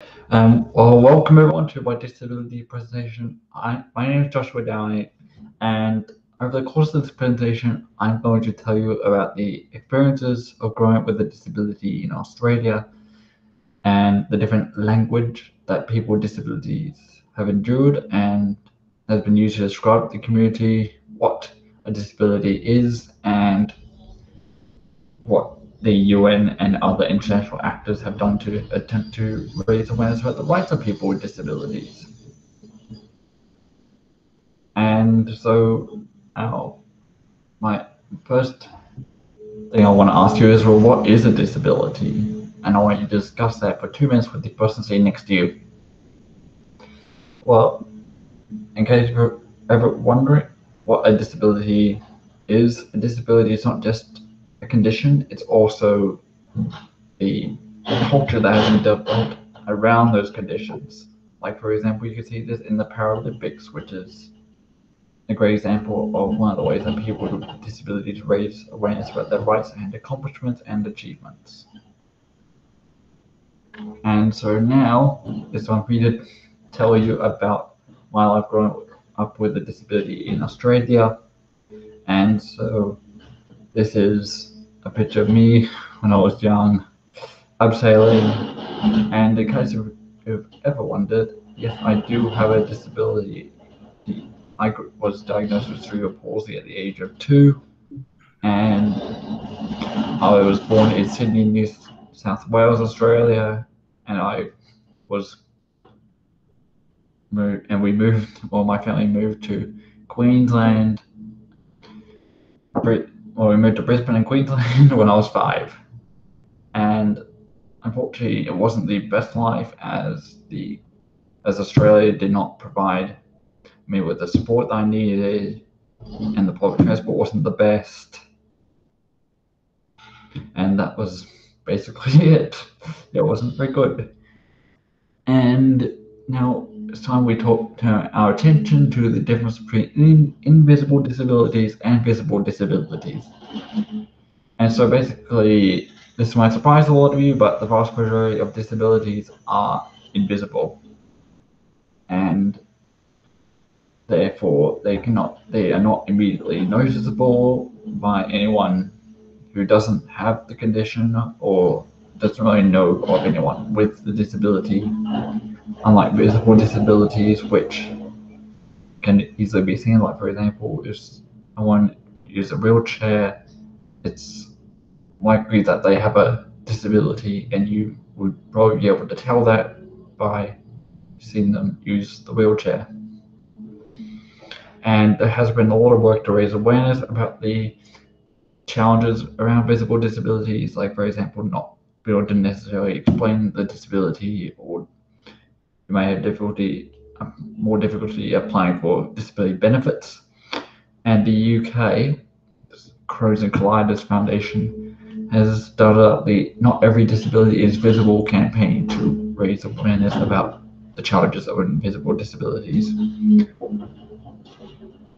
Well, welcome everyone to my disability presentation. My name is Joshua Downey, and over the course of this presentation, I'm going to tell you about the experiences of growing up with a disability in Australia and the different language that people with disabilities have endured and has been used to describe the community, what a disability is, and what the UN and other international actors have done to attempt to raise awareness about the rights of people with disabilities. And so, my first thing I want to ask you is, well, what is a disability? And I want you to discuss that for 2 minutes with the person sitting next to you. Well, in case you're ever wondering what a disability is, a disability is not just a condition, it's also the culture that has been developed around those conditions. Like, for example, you can see this in the Paralympics, which is a great example of one of the ways that people with disabilities raise awareness about their rights and accomplishments and achievements. And so now it's time for me to tell you about my life growing up with a disability in Australia. And so this is a picture of me when I was young, abseiling. And in case you've ever wondered, yes, I do have a disability. I was diagnosed with cerebral palsy at the age of 2, and I was born in Sydney, New South Wales, Australia, and my family moved to Queensland. We moved to Brisbane and Queensland when I was 5, and unfortunately, it wasn't the best life as Australia did not provide me with the support that I needed, and the public transport wasn't the best. And that was basically it. It wasn't very good. And now it's time we turn our attention to the difference between invisible disabilities and visible disabilities. And so basically, this might surprise a lot of you, but the vast majority of disabilities are invisible. And therefore, they are not immediately noticeable by anyone who doesn't have the condition or doesn't really know of anyone with the disability, unlike visible disabilities, which can easily be seen. Like, for example, if someone uses a wheelchair, it's likely that they have a disability, and you would probably be able to tell that by seeing them use the wheelchair. And there has been a lot of work to raise awareness about the challenges around visible disabilities, like, for example, not being able to necessarily explain the disability, or you may have more difficulty applying for disability benefits. And the UK, Crows and Colliders Foundation, has started up the Not Every Disability is Visible campaign to raise awareness about the challenges of invisible disabilities.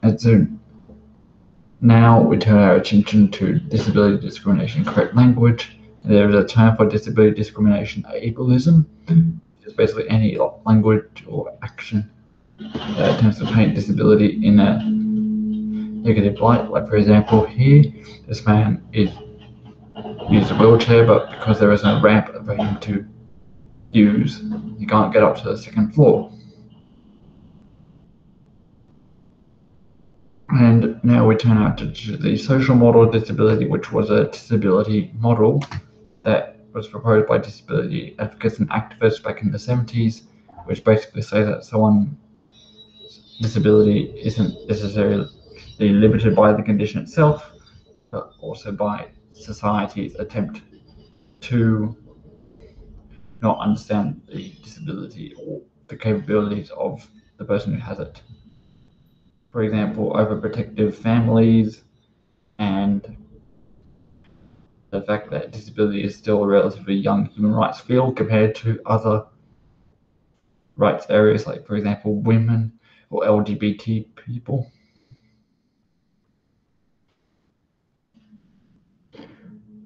And so now we turn our attention to disability discrimination correct language. There is a term for disability discrimination, ableism, which is basically any language or action that attempts to paint disability in a negative light. Like, for example, here, this man uses a wheelchair, but because there is no ramp for him to use, he can't get up to the second floor. And now we turn out to the social model of disability, which was a disability model that was proposed by disability advocates and activists back in the 70s, which basically says that someone's disability isn't necessarily limited by the condition itself, but also by society's attempt to not understand the disability or the capabilities of the person who has it. For example, overprotective families, and the fact that disability is still a relatively young human rights field compared to other rights areas, like, for example, women or LGBT people.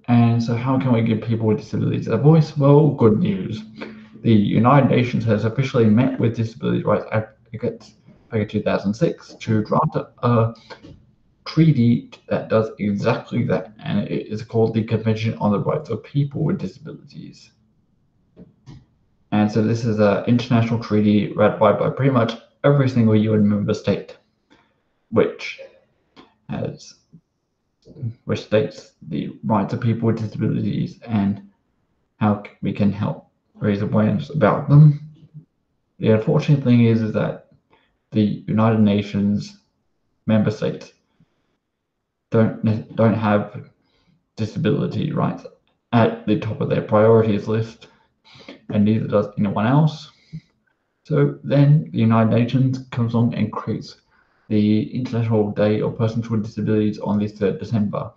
And so how can we give people with disabilities a voice? Well, good news. the United Nations has officially met with disability rights advocates back in 2006 to draft a treaty that does exactly that, and it is called the Convention on the Rights of People with Disabilities. And so this is an international treaty ratified by pretty much every single UN member state, which states the rights of people with disabilities and how we can help raise awareness about them. The unfortunate thing is that the United Nations member states don't have disability rights at the top of their priorities list, and neither does anyone else. So then the United Nations comes along and creates the International Day of Persons with Disabilities on the 3rd December.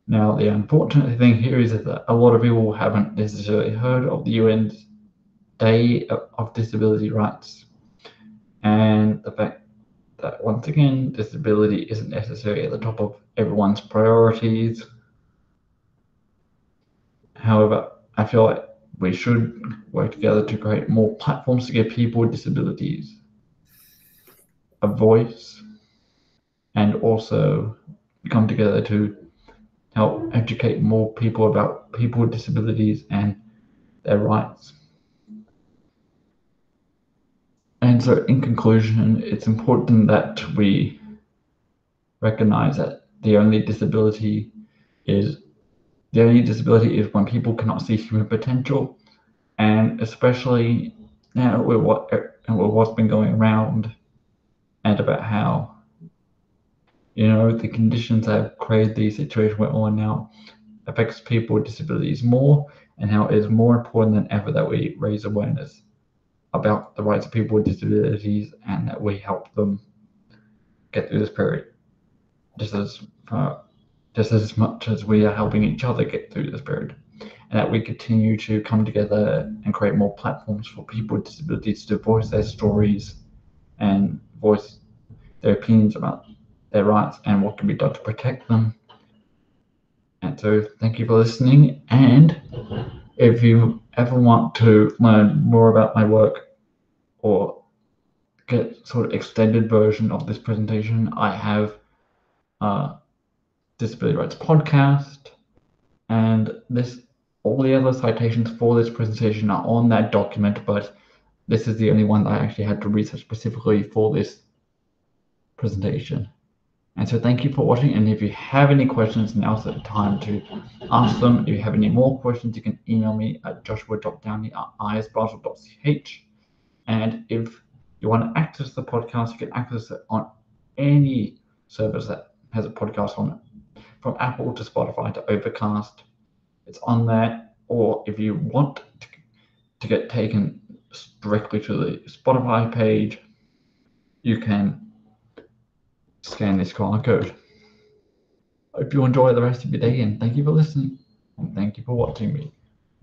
Now, the unfortunate thing here is that a lot of people haven't necessarily heard of the UN's Day of Disability Rights, and the fact that, once again, disability isn't necessarily at the top of everyone's priorities. However, I feel like we should work together to create more platforms to give people with disabilities a voice, and also come together to help educate more people about people with disabilities and their rights. And so, in conclusion, it's important that we recognize that the only disability is when people cannot see human potential, and especially now with what's been going around, and about how the conditions that have created the situation we're in now affects people with disabilities more, and how it is more important than ever that we raise awareness about the rights of people with disabilities and that we help them get through this period just as much as we are helping each other get through this period, and that we continue to come together and create more platforms for people with disabilities to voice their stories and voice their opinions about their rights and what can be done to protect them. And so thank you for listening, and if you ever want to learn more about my work or get sort of extended version of this presentation, I have a Disability Rights podcast, and all the other citations for this presentation are on that document, but this is the only one that I actually had to research specifically for this presentation. And so thank you for watching, and if you have any questions, now's the time to ask them. If you have any more questions, you can email me at joshua.downey@isbasel.ch. And if you want to access the podcast, you can access it on any service that has a podcast on it, from Apple to Spotify to Overcast. It's on there. Or if you want to get taken directly to the Spotify page, you can scan this QR code. Hope you enjoy the rest of your day, and thank you for listening, and thank you for watching me.